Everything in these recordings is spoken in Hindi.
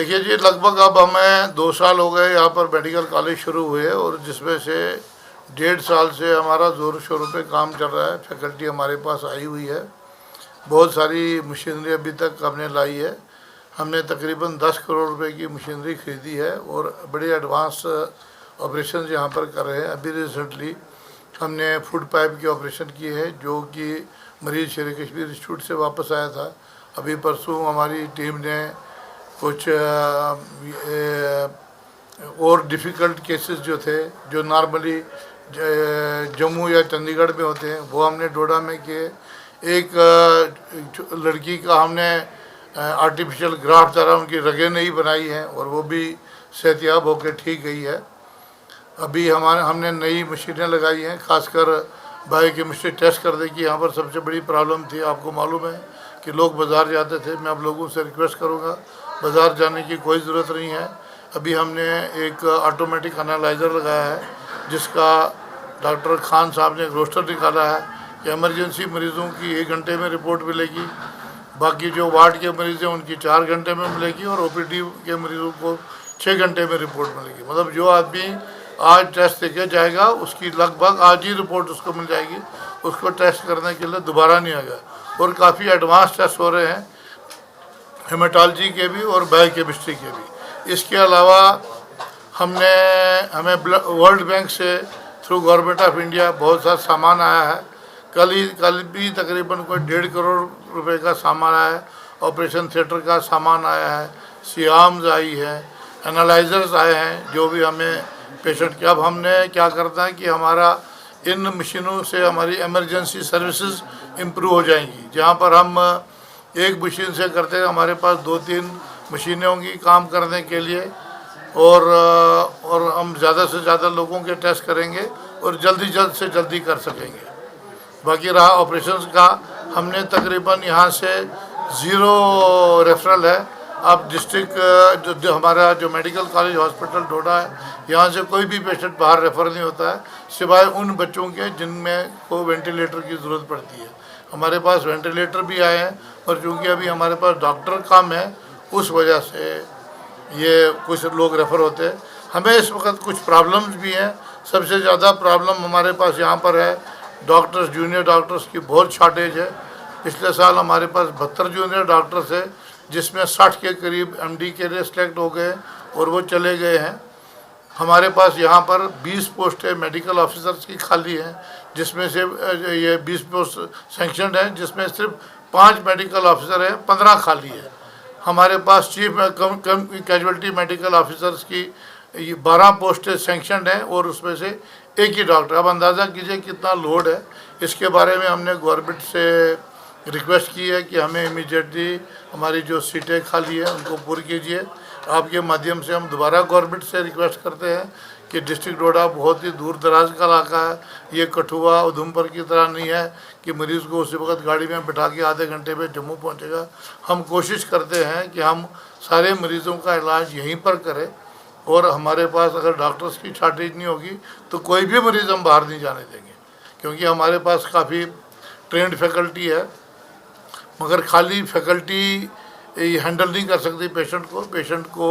देखिए जी, लगभग अब हमें 2 साल हो गए यहाँ पर मेडिकल कॉलेज शुरू हुए, और जिसमें से 1.5 साल से हमारा ज़ोर शोरों पे काम चल रहा है। फैकल्टी हमारे पास आई हुई है, बहुत सारी मशीनरी अभी तक हमने लाई है। हमने तकरीबन 10 करोड़ रुपए की मशीनरी खरीदी है और बड़े एडवांस ऑपरेशन यहाँ पर कर रहे हैं। अभी रिसेंटली हमने फूड पाइप की ऑपरेशन की है, जो कि मरीज़ शेर कश्मीर इंस्टीट्यूट से वापस आया था। अभी परसों हमारी टीम ने कुछ और डिफ़िकल्ट केसेस जो थे, जो नॉर्मली जम्मू या चंडीगढ़ में होते हैं, वो हमने डोडा में किए। एक लड़की का हमने आर्टिफिशियल ग्राफ्ट द्वारा उनकी रगें नहीं बनाई हैं, और वो भी सेहतियाब होकर ठीक गई है। अभी हमने नई मशीनें लगाई हैं, खासकर बायोकेमिस्ट्री टेस्ट करने की। यहाँ पर सबसे बड़ी प्रॉब्लम थी, आपको मालूम है कि लोग बाज़ार जाते थे। मैं आप लोगों से रिक्वेस्ट करूँगा, बाज़ार जाने की कोई ज़रूरत नहीं है। अभी हमने एक ऑटोमेटिक एनालाइज़र लगाया है, जिसका डॉक्टर खान साहब ने एक रोस्टर निकाला है कि इमरजेंसी मरीज़ों की 1 घंटे में रिपोर्ट मिलेगी, बाकी जो वार्ड के मरीज़ हैं उनकी 4 घंटे में मिलेगी, और ओपीडी के मरीज़ों को 6 घंटे में रिपोर्ट मिलेगी। मतलब जो आदमी आज टेस्ट देके जाएगा, उसकी लगभग आज ही रिपोर्ट उसको मिल जाएगी, उसको टेस्ट करने के लिए दोबारा नहीं आएगा। और काफ़ी एडवांस टेस्ट हो रहे हैं, हेमाटोलॉजी के भी और बायोकेमिस्ट्री के भी। इसके अलावा हमें वर्ल्ड बैंक से थ्रू गवर्नमेंट ऑफ इंडिया बहुत सारा सामान आया है। कल भी तकरीबन कोई 1.5 करोड़ रुपए का सामान आया है। ऑपरेशन थिएटर का सामान आया है, सियाम्स आई है, एनालाइजर्स आए हैं, जो भी हमें पेशेंट के। अब हमने क्या करना है कि हमारा इन मशीनों से हमारी इमरजेंसी सर्विसेज इम्प्रूव हो जाएंगी। जहाँ पर हम एक मशीन से करते हैं, हमारे पास 2-3 मशीनें होंगी काम करने के लिए, और हम ज़्यादा से ज़्यादा लोगों के टेस्ट करेंगे और जल्द से जल्दी कर सकेंगे। बाकी रहा ऑपरेशंस का, हमने तकरीबन यहाँ से 0 रेफरल है। अब डिस्ट्रिक्ट जो हमारा जो मेडिकल कॉलेज हॉस्पिटल डोडा है, यहाँ से कोई भी पेशेंट बाहर रेफ़र नहीं होता है, सिवाय उन बच्चों के जिनमें को वेंटिलेटर की ज़रूरत पड़ती है। हमारे पास वेंटिलेटर भी आए हैं, और चूँकि अभी हमारे पास डॉक्टर कम है, उस वजह से ये कुछ लोग रेफ़र होते हैं। हमें इस वक्त कुछ प्रॉब्लम्स भी हैं। सबसे ज़्यादा प्रॉब्लम हमारे पास यहाँ पर है, डॉक्टर्स, जूनियर डॉक्टर्स की बहुत शॉर्टेज है। पिछले साल हमारे पास 72 जूनियर डॉक्टर्स है, जिसमें 60 के करीब एमडी के लिए सेलेक्ट हो गए और वो चले गए हैं। हमारे पास यहाँ पर 20 पोस्टें मेडिकल ऑफिसर्स की खाली हैं, जिसमें से ये 20 पोस्ट सेंक्शनड हैं, जिसमें सिर्फ 5 मेडिकल ऑफिसर हैं, 15 खाली है। हमारे पास चीफ कैजुअल्टी मेडिकल ऑफिसर्स की 12 पोस्टें सेंक्शनड हैं, और उसमें से एक ही डॉक्टर। अब अंदाज़ा कीजिए कितना लोड है। इसके बारे में हमने गवर्नमेंट से रिक्वेस्ट की है कि हमें इमीडिएटली हमारी जो सीटें खाली है उनको पूरी कीजिए। आपके माध्यम से हम दोबारा गवर्नमेंट से रिक्वेस्ट करते हैं कि डिस्ट्रिक्ट डोडा बहुत ही दूर दराज का इलाका है। ये कठुआ उधमपुर की तरह नहीं है कि मरीज़ को उसी वक्त गाड़ी में बिठा के आधे घंटे में जम्मू पहुंचेगा। हम कोशिश करते हैं कि हम सारे मरीज़ों का इलाज यहीं पर करें, और हमारे पास अगर डॉक्टर्स की शॉर्टेज नहीं होगी तो कोई भी मरीज़ हम बाहर नहीं जाने देंगे, क्योंकि हमारे पास काफ़ी ट्रेंड फैकल्टी है। मगर खाली फैकल्टी हैंडल नहीं कर सकती पेशेंट को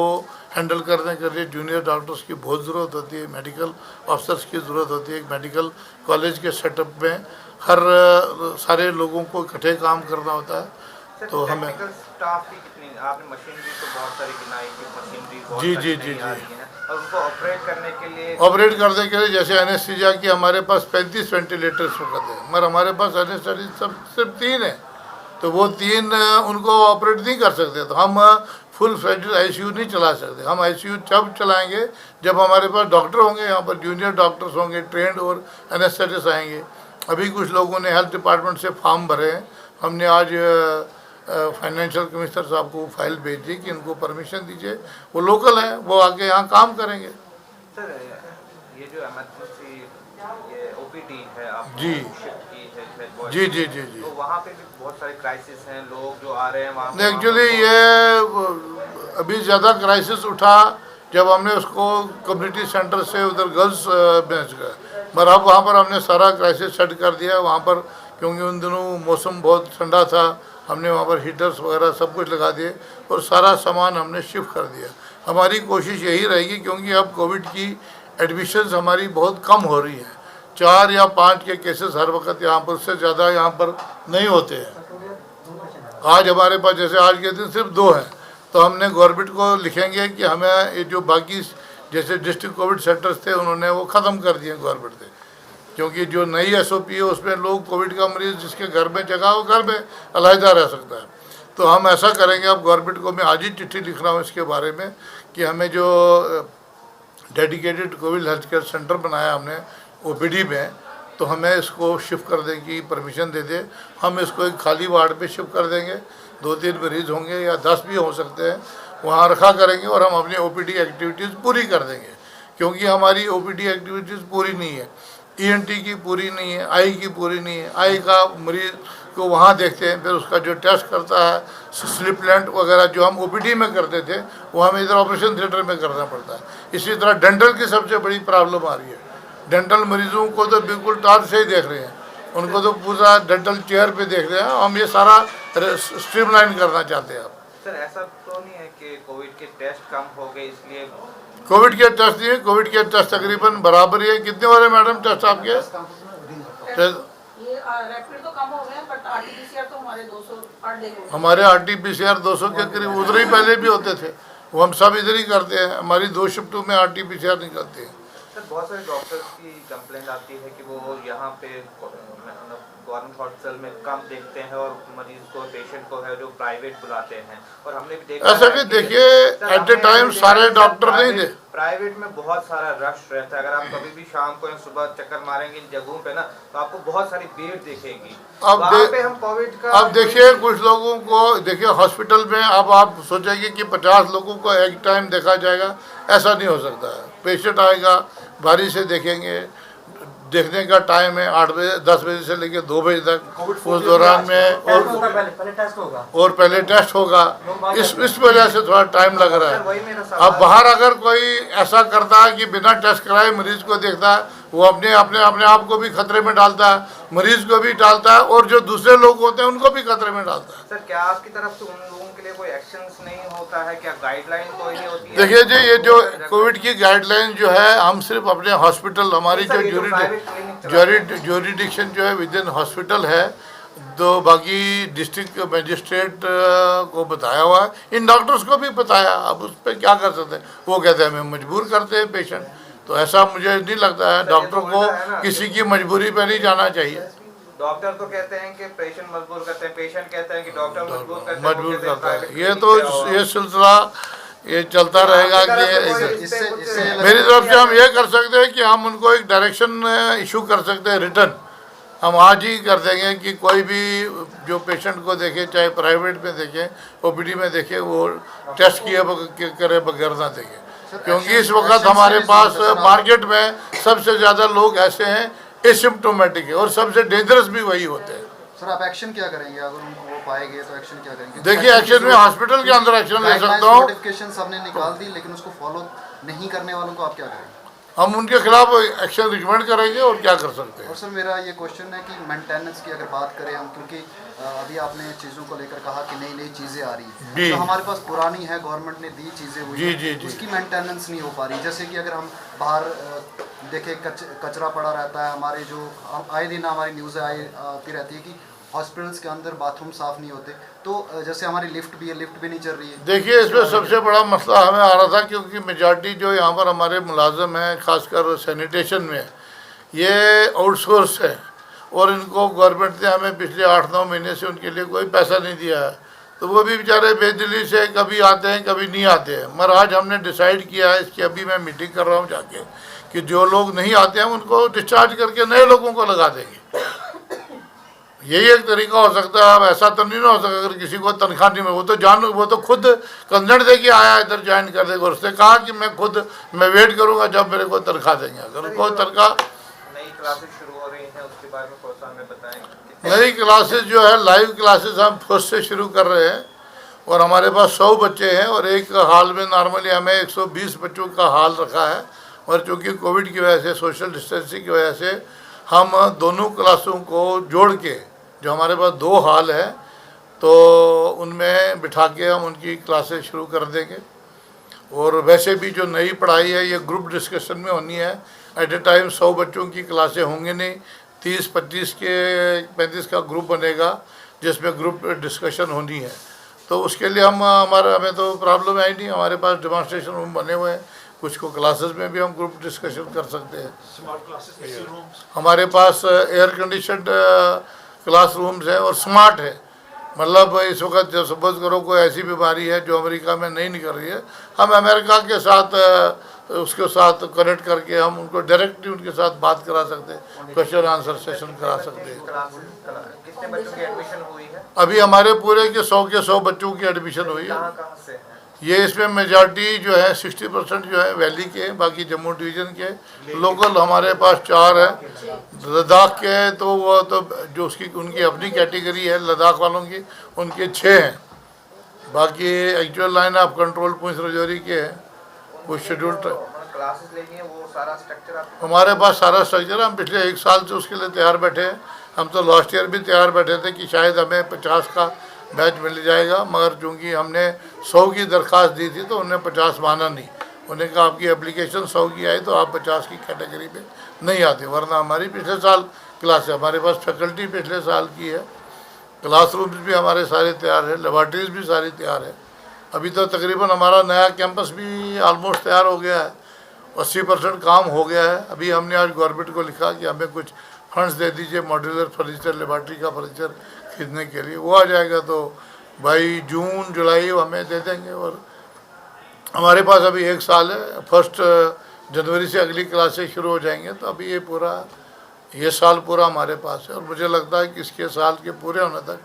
हैंडल करने के लिए जूनियर डॉक्टर्स की बहुत ज़रूरत होती है, मेडिकल ऑफिसर्स की ज़रूरत होती है। एक मेडिकल कॉलेज के सेटअप में हर सारे लोगों को इकट्ठे काम करना होता है। तो हमें स्टाफ की कितनी, आपने मशीनरी तो बहुत सारी गिनाई कि मशीनरी बहुत जी और उनको ऑपरेट करने के लिए जैसे एनेस्थीसिया की हमारे पास 35 वेंटिलेटर्स वक्त है, मगर हमारे पास एनेस्थेटिक सब सिर्फ 3 है, तो वो 3 उनको ऑपरेट नहीं कर सकते। तो हम फुल फ्लेज्ड आईसीयू नहीं चला सकते। हम आईसीयू तब चलाएंगे जब हमारे पास डॉक्टर होंगे, यहाँ पर जूनियर डॉक्टर्स होंगे ट्रेंड, और एनेस्थेटिस्ट आएंगे। अभी कुछ लोगों ने हेल्थ डिपार्टमेंट से फॉर्म भरे हैं। हमने आज फाइनेंशियल कमिश्नर साहब को फाइल भेज दी कि इनको परमिशन दीजिए, वो लोकल हैं, वो आके यहाँ काम करेंगे। सर, ये जो इमरजेंसी ये ओपीडी है आप जी शिफ्ट की है जी, तो वहाँ पे भी बहुत सारे क्राइसिस हैं, लोग जो आ रहे हैं वहाँ एक्चुअली ये अभी ज़्यादा क्राइसिस उठा जब हमने उसको कम्युनिटी सेंटर से उधर गर्ल्स भेज गए, मगर अब वहाँ पर हमने सारा क्राइसिस सेट कर दिया वहाँ पर, क्योंकि उन दिनों मौसम बहुत ठंडा था, हमने वहाँ पर हीटर्स वगैरह सब कुछ लगा दिए और सारा सामान हमने शिफ्ट कर दिया। हमारी कोशिश यही रहेगी, क्योंकि अब कोविड की एडमिशन्स हमारी बहुत कम हो रही है। 4 या 5 के केसेस हर वक्त यहाँ पर, उससे ज़्यादा यहाँ पर नहीं होते हैं। आज हमारे पास जैसे आज के दिन सिर्फ 2 हैं, तो हमने गवर्नमेंट को लिखेंगे कि हमें ये जो बाकी जैसे डिस्ट्रिक्ट कोविड सेंटर्स थे उन्होंने वो ख़त्म कर दिए गवर्नमेंट ने, क्योंकि जो नई SOP है उसमें लोग कोविड का मरीज़ जिसके घर में जगह हो घर में अलहदा रह सकता है। तो हम ऐसा करेंगे, अब गवर्नमेंट को मैं आज ही चिट्ठी लिख रहा हूँ इसके बारे में कि हमें जो dedicated Covid health care centre बनाया हमने OPD में, तो हमें इसको शिफ्ट कर दें की परमिशन दे दे। हम इसको एक खाली वार्ड पे शिफ्ट कर देंगे, 2-3 मरीज़ होंगे या 10 भी हो सकते हैं, वहाँ रखा करेंगे और हम अपनी OPD एक्टिविटीज़ पूरी कर देंगे। क्योंकि हमारी OPD एक्टिविटीज़ पूरी नहीं है, ENT की पूरी नहीं है, आई की पूरी नहीं है। आई का मरीज़ को वहाँ देखते हैं, फिर उसका जो टेस्ट करता है स्लिप लेंट वगैरह जो हम OPD में करते थे वो हमें इधर ऑपरेशन थिएटर में करना पड़ता है। इसी तरह डेंटल की सबसे बड़ी प्रॉब्लम आ रही है। डेंटल मरीजों को तो बिल्कुल टार से ही देख रहे हैं, उनको तो पूरा डेंटल चेयर पे देख रहे हैं। हम ये सारा स्ट्रीमलाइन करना चाहते हैं। सर ऐसा तो नहीं है कि कोविड के टेस्ट कम हो गए इसलिए? कोविड के टेस्ट नहीं है, कोविड के टेस्ट तकरीबन बराबर ही है। कितने हो रहे मैडम टेस्ट आपके? रैपिड तो कम हो गए, बट RT-PCR तो हमारे 200 पर डे हो गए। हमारे RT-PCR 200 के करीब उधर ही पहले भी होते थे, वो हम सब इधर ही करते हैं। हमारी 2 शिफ्टों में RT-PCR निकलते हैं। सर बहुत सारे डॉक्टर्स की कंप्लेंट आती है कि वो यहाँ पे गवर्नमेंट हॉस्पिटल में कम देखते हैं और मरीज को, पेशेंट को है जो प्राइवेट बुलाते हैं। और हमने भी देखा ऐसा कि देखिए एट ए टाइम सारे डॉक्टर नहीं थे। प्राइवेट में बहुत सारा रश रहता है। अगर आप कभी भी शाम को या सुबह चक्कर मारेंगे इन जगहों पे ना, तो आपको बहुत सारी भीड़ दिखेगी। वहाँ पे हम कोविड का अब देखिए कुछ लोगों को देखिए हॉस्पिटल में, अब आप सोचेंगे कि 50 लोगों को एक टाइम देखा जाएगा, ऐसा नहीं हो सकता है। पेशेंट आएगा, बारी से देखेंगे, देखने का टाइम है 8 बजे 10 बजे से लेकर 2 बजे तक, उस दौरान में और पहले टेस्ट होगा। इस वजह से थोड़ा टाइम लग रहा है। अब बाहर अगर कोई ऐसा करता है कि बिना टेस्ट कराए मरीज को देखता है, वो अपने आप को भी खतरे में डालता है, मरीज को भी डालता है और जो दूसरे लोग होते हैं उनको भी खतरे में डालता है। सर क्या आपकी तरफ से उन लोगों के लिए कोई एक्शंस नहीं होता है? क्या गाइडलाइन कोई नहीं होती है? देखिए जी, ये जो कोविड की गाइडलाइन जो है, हम सिर्फ अपने हॉस्पिटल, हमारी जो ज्यूरिडिक्शन जो है विद इन हॉस्पिटल है, तो बाकी डिस्ट्रिक्ट मजिस्ट्रेट को बताया हुआ है, इन डॉक्टर्स को भी बताया। अब उस पर क्या कर सकते हैं? वो कहते हैं हमें मजबूर करते हैं पेशेंट। तो ऐसा मुझे नहीं लगता है, डॉक्टर को किसी की मजबूरी पे नहीं जाना चाहिए। डॉक्टर तो कहते हैं कि पेशेंट मजबूर करते हैं, पेशेंट कहते हैं कि डॉक्टर मजबूर करता है। ये तो ये सिलसिला ये चलता रहेगा कि मेरी तरफ से हम ये कर सकते हैं कि हम उनको एक डायरेक्शन इशू कर सकते हैं रिटर्न। हम आज ही कर देंगे कि कोई भी जो पेशेंट को देखे, चाहे प्राइवेट में देखे, OPD में देखे, वो टेस्ट किए करे बगैर ना देखे। क्योंकि इस वक्त हमारे पास मार्केट में सबसे ज़्यादा लोग ऐसे हैं एसिम्प्टोमेटिक है और सबसे डेंजरस भी वही होते हैं। सर आप एक्शन क्या करेंगे अगर उनको वो पाएंगे तो? एक्शन क्या करेंगे? देखिए एक्शन में हॉस्पिटल के अंदर एक्शन ले सकता हूँ। नोटिफिकेशन सबने निकाल दी, लेकिन उसको फॉलो नहीं करने वालों को आप क्या करेंगे? हम उनके खिलाफ एक्शन रिकमेंड करेंगे और क्या कर सकते हैं। और सर मेरा ये क्वेश्चन है कि मेंटेनेंस की अगर बात करें हम, क्योंकि अभी आपने चीज़ों को लेकर कहा कि नई नई चीज़ें आ रही हैं, तो हमारे पास पुरानी है, गवर्नमेंट ने दी चीज़ें हुई, उसकी मेंटेनेंस नहीं हो पा रही। जैसे कि अगर हम बाहर देखें कचरा पड़ा रहता है, हमारे जो आए दिन हमारी न्यूज़ आती रहती है कि हॉस्पिटल्स के अंदर बाथरूम साफ़ नहीं होते। तो जैसे हमारी लिफ्ट भी है, लिफ्ट भी नहीं चल रही है। देखिए इसमें सबसे बड़ा मसला हमें आ रहा था, क्योंकि मेजॉरिटी जो यहाँ पर हमारे मुलाजम हैं, खासकर सैनिटेशन में, ये आउटसोर्स है और इनको गवर्नमेंट ने हमें पिछले 8-9 महीने से उनके लिए कोई पैसा नहीं दिया है। तो वो भी बेचारे बेदिली से कभी आते हैं कभी नहीं आते हैं। मगर आज हमने डिसाइड किया है, इसकी अभी मैं मीटिंग कर रहा हूँ जाके, कि जो लोग नहीं आते हैं उनको डिस्चार्ज करके नए लोगों को लगा देंगे। यही एक तरीका हो सकता है। अब ऐसा तो नहीं ना हो सकता अगर किसी को तनख्वाह नहीं मिले, वो तो खुद कंसर्ट दे के आया इधर ज्वाइन कर देगा। उसने कहा कि मैं वेट करूंगा जब मेरे को तनख्वाह देंगे। अगर कोई तनख्वाह, नई क्लासेस शुरू हो रही हैं उसके बारे में थोड़ा सा हमें बताएं। नई क्लासेस जो है लाइव क्लासेस हम फर्स्ट से शुरू कर रहे हैं और हमारे पास 100 बच्चे हैं और एक हाल में नॉर्मली हमें 120 बच्चों का हाल रखा है। और चूँकि कोविड की वजह से, सोशल डिस्टेंसिंग की वजह से हम दोनों क्लासों को जोड़ के, जो हमारे पास 2 हाल है, तो उनमें बिठा के हम उनकी क्लासेस शुरू कर देंगे। और वैसे भी जो नई पढ़ाई है ये ग्रुप डिस्कशन में होनी है। एट ए टाइम 100 बच्चों की क्लासें होंगी नहीं, 30-25 के 35 का ग्रुप बनेगा जिसमें ग्रुप डिस्कशन होनी है। तो उसके लिए हमें तो प्रॉब्लम है ही नहीं, हमारे पास डेमोन्स्ट्रेशन रूम बने हुए हैं, कुछ को क्लासेस में भी हम ग्रुप डिस्कशन कर सकते हैं। हमारे पास एयर कंडीशनड क्लासरूम्स है और स्मार्ट है। मतलब इस वक्त जब सपोज करो कोई ऐसी बीमारी है जो अमेरिका में नहीं निकल रही है, हम अमेरिका के साथ उसके साथ कनेक्ट करके हम उनको डायरेक्टली उनके साथ बात करा सकते हैं, क्वेश्चन आंसर सेशन करा सकते हैं। कितने बच्चों की एडमिशन हुई है? अभी हमारे पूरे के 100 बच्चों की एडमिशन हुई है। कहाँ से है? ये इसमें मेजॉरिटी जो है 60% जो है वैली के, बाकी जम्मू डिवीज़न के। लोकल हमारे पास 4 है। लद्दाख के तो वो तो जो उसकी उनकी अपनी कैटेगरी है लद्दाख वालों की, उनके 6 हैं। बाकी actual line of control Poonch Rajouri के हैं, कुछ शेड्यूल क्लासेस लेनी है, वो सारा स्ट्रक्चर आपके हमारे पास सारा स्ट्रक्चर। हम पिछले 1 साल से उसके लिए तैयार बैठे हैं। हम तो लास्ट ईयर भी तैयार बैठे थे कि शायद हमें 50 का बैच मिल जाएगा, मगर चूँकि हमने 100 की दरख्वास्त दी थी तो उन्हें 50 माना नहीं। उन्हें कहा आपकी एप्लीकेशन 100 की आई तो आप 50 की कैटेगरी पे नहीं आते, वरना हमारी पिछले साल क्लास है। हमारे पास फैकल्टी पिछले साल की है, क्लासरूम्स भी हमारे सारे तैयार है, लेबॉर्ट्रीज भी सारी तैयार है। अभी तो तकरीबन हमारा नया कैंपस भी ऑलमोस्ट तैयार हो गया है, 80% काम हो गया है। अभी हमने आज गवर्नमेंट को लिखा कि हमें कुछ फंड्स दे दीजिए मॉड्यूलर फर्नीचर, लेबॉर्ट्री का फर्नीचर खरीदने के लिए। वो आ जाएगा तो भाई जून जुलाई हमें दे देंगे। और हमारे पास अभी 1 साल है, 1 जनवरी से अगली क्लासेस शुरू हो जाएंगे। तो अभी ये साल पूरा हमारे पास है और मुझे लगता है कि इसके साल के पूरे होने तक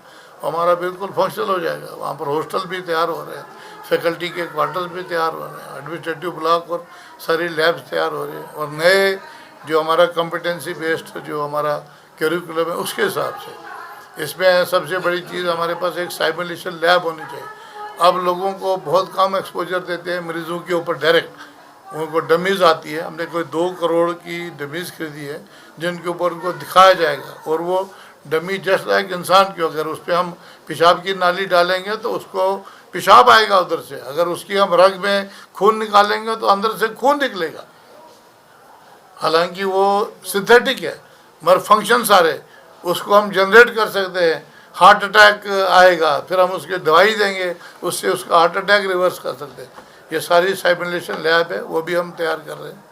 हमारा बिल्कुल फंक्शनल हो जाएगा। वहाँ पर हॉस्टल भी तैयार हो रहे हैं, फैकल्टी के क्वार्टर्स भी तैयार हो रहे हैं, एडमिनिस्ट्रेटिव ब्लॉक और सारी लैब्स तैयार हो रही हैं। और नए जो हमारा कॉम्पिटेंसी बेस्ड जो हमारा करिकुलम है उसके हिसाब से इसमें सबसे बड़ी चीज़ हमारे पास एक साइमुलेशन लैब होनी चाहिए। अब लोगों को बहुत कम एक्सपोजर देते हैं मरीज़ों के ऊपर डायरेक्ट, उनको डमीज़ आती है। हमने कोई 2 करोड़ की डमीज़ खरीदी है जिनके ऊपर उनको दिखाया जाएगा। और वो डमी जस्ट लाइक इंसान की, अगर उस पर हम पेशाब की नाली डालेंगे तो उसको पेशाब आएगा उधर से, अगर उसकी हम रग में खून निकालेंगे तो अंदर से खून निकलेगा। हालांकि वो सिंथेटिक है मगर फंक्शन सारे उसको हम जनरेट कर सकते हैं। हार्ट अटैक आएगा फिर हम उसकी दवाई देंगे, उससे उसका हार्ट अटैक रिवर्स कर सकते हैं। ये सारी साइमुलेशन लैब है, वो भी हम तैयार कर रहे हैं।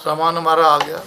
सामान हमारा आ गया।